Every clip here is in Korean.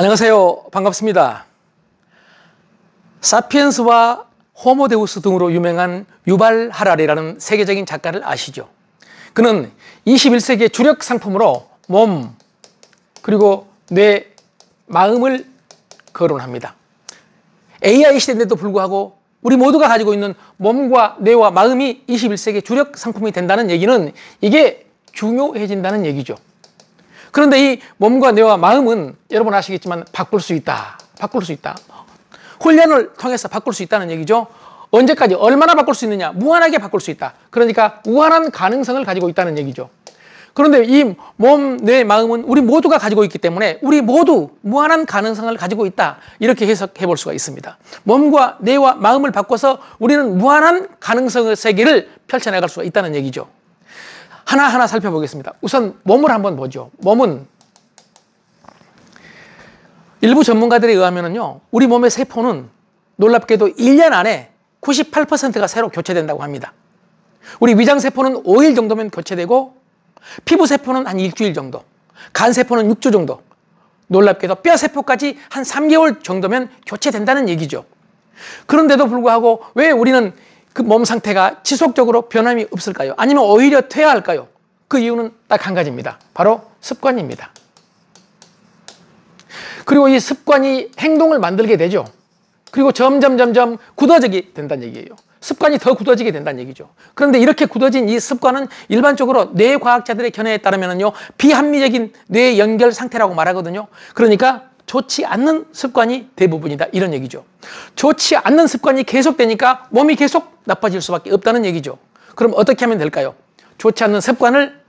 안녕하세요. 반갑습니다. 사피엔스와 호모데우스 등으로 유명한 유발 하라리라는 세계적인 작가를 아시죠? 그는 21세기의 주력 상품으로 몸, 그리고 뇌, 마음을 거론합니다. AI 시대인데도 불구하고 우리 모두가 가지고 있는 몸과 뇌와 마음이 21세기의 주력 상품이 된다는 얘기는 이게 중요해진다는 얘기죠. 그런데 이 몸과 뇌와 마음은 여러분 아시겠지만 바꿀 수 있다. 훈련을 통해서 바꿀 수 있다는 얘기죠. 언제까지 얼마나 바꿀 수 있느냐? 무한하게 바꿀 수 있다. 그러니까 무한한 가능성을 가지고 있다는 얘기죠. 그런데 이 몸, 뇌, 마음은 우리 모두가 가지고 있기 때문에 우리 모두 무한한 가능성을 가지고 있다. 이렇게 해석해 볼 수가 있습니다. 몸과 뇌와 마음을 바꿔서 우리는 무한한 가능성의 세계를 펼쳐나갈 수가 있다는 얘기죠. 하나하나 살펴보겠습니다. 우선 몸을 한번 보죠. 몸은 일부 전문가들에 의하면요, 우리 몸의 세포는 놀랍게도 1년 안에 98%가 새로 교체된다고 합니다. 우리 위장세포는 5일 정도면 교체되고, 피부세포는 한 일주일 정도, 간세포는 6주 정도, 놀랍게도 뼈세포까지 한 3개월 정도면 교체된다는 얘기죠. 그런데도 불구하고 왜 우리는 그 몸 상태가 지속적으로 변함이 없을까요? 아니면 오히려 퇴화할까요? 그 이유는 딱 한 가지입니다. 바로 습관입니다. 그리고 이 습관이 행동을 만들게 되죠. 그리고 점점 굳어지게 된다는 얘기예요. 습관이 더 굳어지게 된다는 얘기죠. 그런데 이렇게 굳어진 이 습관은 일반적으로 뇌과학자들의 견해에 따르면요, 비합리적인 뇌 연결 상태라고 말하거든요. 그러니까 좋지 않는 습관이 대부분이다, 이런 얘기죠. 좋지 않는 습관이 계속되니까 몸이 계속 나빠질 수밖에 없다는 얘기죠. 그럼 어떻게 하면 될까요? 좋지 않는 습관을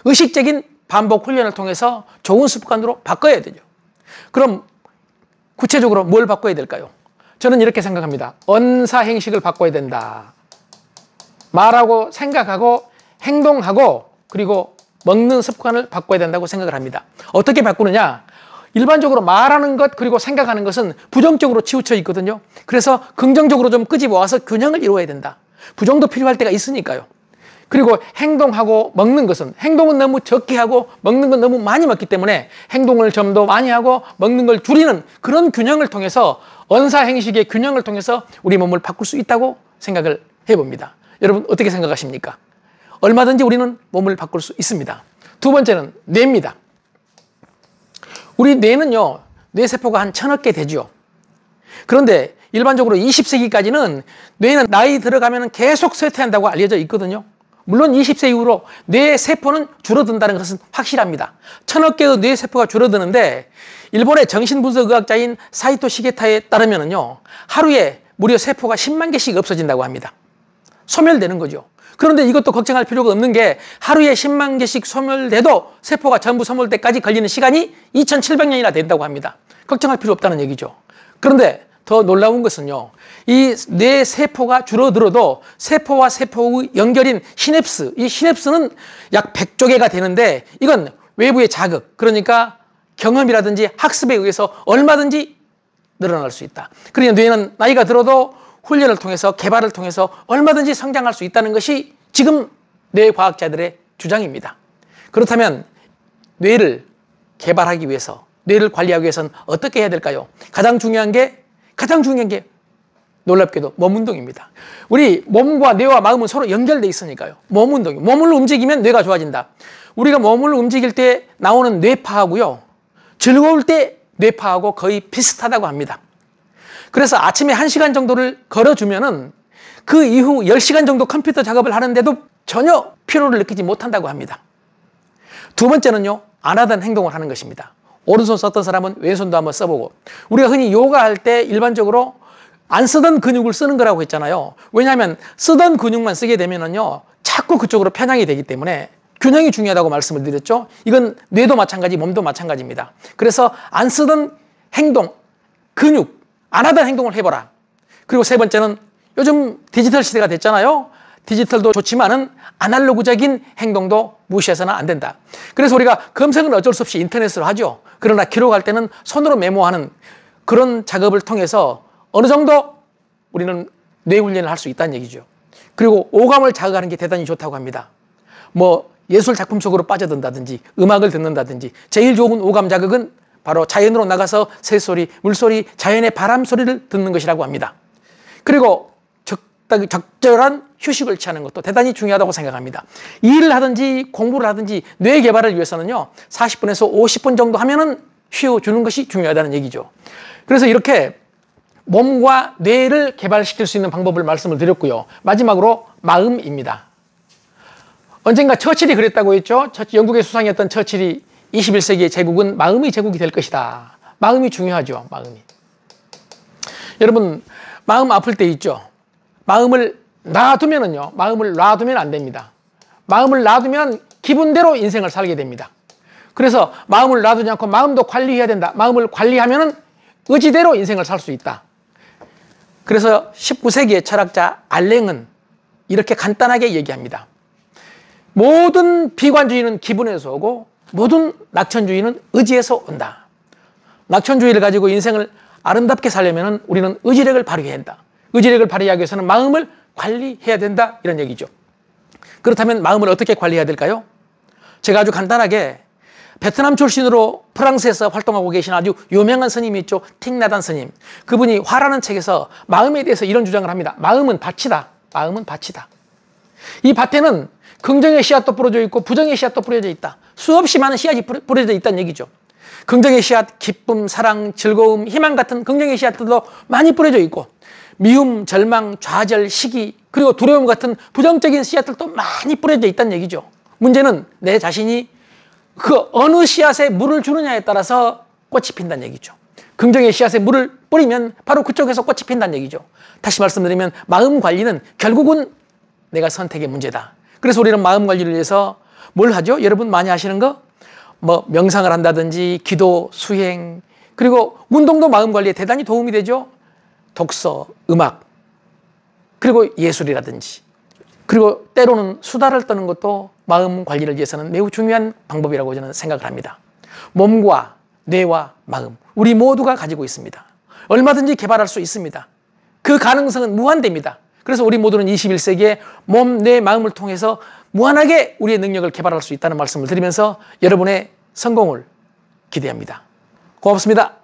의식적인 반복 훈련을 통해서 좋은 습관으로 바꿔야 되죠. 그럼 구체적으로 뭘 바꿔야 될까요? 저는 이렇게 생각합니다. 언사행식을 바꿔야 된다. 말하고 생각하고 행동하고 그리고 먹는 습관을 바꿔야 된다고 생각을 합니다. 어떻게 바꾸느냐? 일반적으로 말하는 것 그리고 생각하는 것은 부정적으로 치우쳐 있거든요. 그래서 긍정적으로 좀 끄집어와서 균형을 이루어야 된다. 부정도 필요할 때가 있으니까요. 그리고 행동하고 먹는 것은, 행동은 너무 적게 하고 먹는 건 너무 많이 먹기 때문에 행동을 좀 더 많이 하고 먹는 걸 줄이는 그런 균형을 통해서, 언사행식의 균형을 통해서 우리 몸을 바꿀 수 있다고 생각을 해봅니다. 여러분 어떻게 생각하십니까? 얼마든지 우리는 몸을 바꿀 수 있습니다. 두 번째는 뇌입니다. 우리 뇌는요, 뇌세포가 한 1000억 개 되죠. 그런데 일반적으로 20세기까지는 뇌는 나이 들어가면 계속 쇠퇴한다고 알려져 있거든요. 물론 20세 이후로 뇌세포는 줄어든다는 것은 확실합니다. 1000억 개의 뇌세포가 줄어드는데, 일본의 정신분석의학자인 사이토 시게타에 따르면요, 하루에 무려 세포가 10만 개씩 없어진다고 합니다. 소멸되는 거죠. 그런데 이것도 걱정할 필요가 없는 게, 하루에 10만 개씩 소멸돼도 세포가 전부 소멸 때까지 걸리는 시간이 2700년이나 된다고 합니다. 걱정할 필요 없다는 얘기죠. 그런데 더 놀라운 것은요, 이 뇌 세포가 줄어들어도 세포와 세포의 연결인 시냅스, 이 시냅스는 약 100조 개가 되는데, 이건 외부의 자극, 그러니까 경험이라든지 학습에 의해서 얼마든지 늘어날 수 있다. 그러니까 뇌는 나이가 들어도 훈련을 통해서, 개발을 통해서 얼마든지 성장할 수 있다는 것이 지금 뇌과학자들의 주장입니다. 그렇다면 뇌를 개발하기 위해서, 뇌를 관리하기 위해서는 어떻게 해야 될까요? 가장 중요한 게 놀랍게도 몸 운동입니다. 우리 몸과 뇌와 마음은 서로 연결돼 있으니까요. 몸 운동, 몸을 움직이면 뇌가 좋아진다. 우리가 몸을 움직일 때 나오는 뇌파하고요, 즐거울 때 뇌파하고 거의 비슷하다고 합니다. 그래서 아침에 1시간 정도를 걸어주면은 그 이후 10시간 정도 컴퓨터 작업을 하는데도 전혀 피로를 느끼지 못한다고 합니다. 두 번째는요, 안 하던 행동을 하는 것입니다. 오른손 썼던 사람은 왼손도 한번 써보고, 우리가 흔히 요가할 때 일반적으로 안 쓰던 근육을 쓰는 거라고 했잖아요. 왜냐하면 쓰던 근육만 쓰게 되면은요, 자꾸 그쪽으로 편향이 되기 때문에 균형이 중요하다고 말씀을 드렸죠. 이건 뇌도 마찬가지, 몸도 마찬가지입니다. 그래서 안 쓰던 행동, 근육, 안 하던 행동을 해보라. 그리고 세 번째는 요즘 디지털 시대가 됐잖아요. 디지털도 좋지만은 아날로그적인 행동도 무시해서는 안 된다. 그래서 우리가 검색은 어쩔 수 없이 인터넷으로 하죠. 그러나 기록할 때는 손으로 메모하는 그런 작업을 통해서 어느 정도 우리는 뇌 훈련을 할 수 있다는 얘기죠. 그리고 오감을 자극하는 게 대단히 좋다고 합니다. 뭐 예술 작품 속으로 빠져든다든지 음악을 듣는다든지 제일 좋은 오감 자극은 바로 자연으로 나가서 새소리, 물소리, 자연의 바람 소리를 듣는 것이라고 합니다. 그리고 적절한 휴식을 취하는 것도 대단히 중요하다고 생각합니다. 일을 하든지 공부를 하든지 뇌 개발을 위해서는요, 40분에서 50분 정도 하면은 쉬어주는 것이 중요하다는 얘기죠. 그래서 이렇게 몸과 뇌를 개발시킬 수 있는 방법을 말씀을 드렸고요. 마지막으로 마음입니다. 언젠가 처칠이 그랬다고 했죠. 영국의 수상이었던 처칠이 21세기의 제국은 마음의 제국이 될 것이다. 마음이 중요하죠. 마음이. 여러분, 마음 아플 때 있죠. 마음을 놔두면은요, 마음을 놔두면 안 됩니다. 마음을 놔두면 기분대로 인생을 살게 됩니다. 그래서 마음을 놔두지 않고 마음도 관리해야 된다. 마음을 관리하면은 의지대로 인생을 살 수 있다. 그래서 19세기의 철학자 알랭은 이렇게 간단하게 얘기합니다. 모든 비관주의는 기분에서 오고 모든 낙천주의는 의지에서 온다. 낙천주의를 가지고 인생을 아름답게 살려면 우리는 의지력을 발휘해야 한다. 의지력을 발휘하기 위해서는 마음을 관리해야 된다. 이런 얘기죠. 그렇다면 마음을 어떻게 관리해야 될까요? 제가 아주 간단하게 베트남 출신으로 프랑스에서 활동하고 계신 아주 유명한 스님이 있죠. 틱나단 스님. 그분이 화라는 책에서 마음에 대해서 이런 주장을 합니다. 마음은 밭이다. 마음은 밭이다. 이 밭에는 긍정의 씨앗도 뿌려져 있고 부정의 씨앗도 뿌려져 있다. 수없이 많은 씨앗이 뿌려져 있다는 얘기죠. 긍정의 씨앗, 기쁨, 사랑, 즐거움, 희망 같은 긍정의 씨앗들도 많이 뿌려져 있고 미움, 절망, 좌절, 시기, 그리고 두려움 같은 부정적인 씨앗들도 많이 뿌려져 있다는 얘기죠. 문제는 내 자신이 그 어느 씨앗에 물을 주느냐에 따라서 꽃이 핀다는 얘기죠. 긍정의 씨앗에 물을 뿌리면 바로 그쪽에서 꽃이 핀다는 얘기죠. 다시 말씀드리면 마음 관리는 결국은 내가 선택의 문제다. 그래서 우리는 마음 관리를 위해서 뭘 하죠? 여러분 많이 하시는 거? 뭐 명상을 한다든지 기도, 수행, 그리고 운동도 마음 관리에 대단히 도움이 되죠. 독서, 음악, 그리고 예술이라든지, 그리고 때로는 수다를 떠는 것도 마음 관리를 위해서는 매우 중요한 방법이라고 저는 생각을 합니다. 몸과 뇌와 마음, 우리 모두가 가지고 있습니다. 얼마든지 개발할 수 있습니다. 그 가능성은 무한대입니다. 그래서 우리 모두는 21세기에 몸, 뇌, 마음을 통해서 무한하게 우리의 능력을 개발할 수 있다는 말씀을 드리면서 여러분의 성공을 기대합니다. 고맙습니다.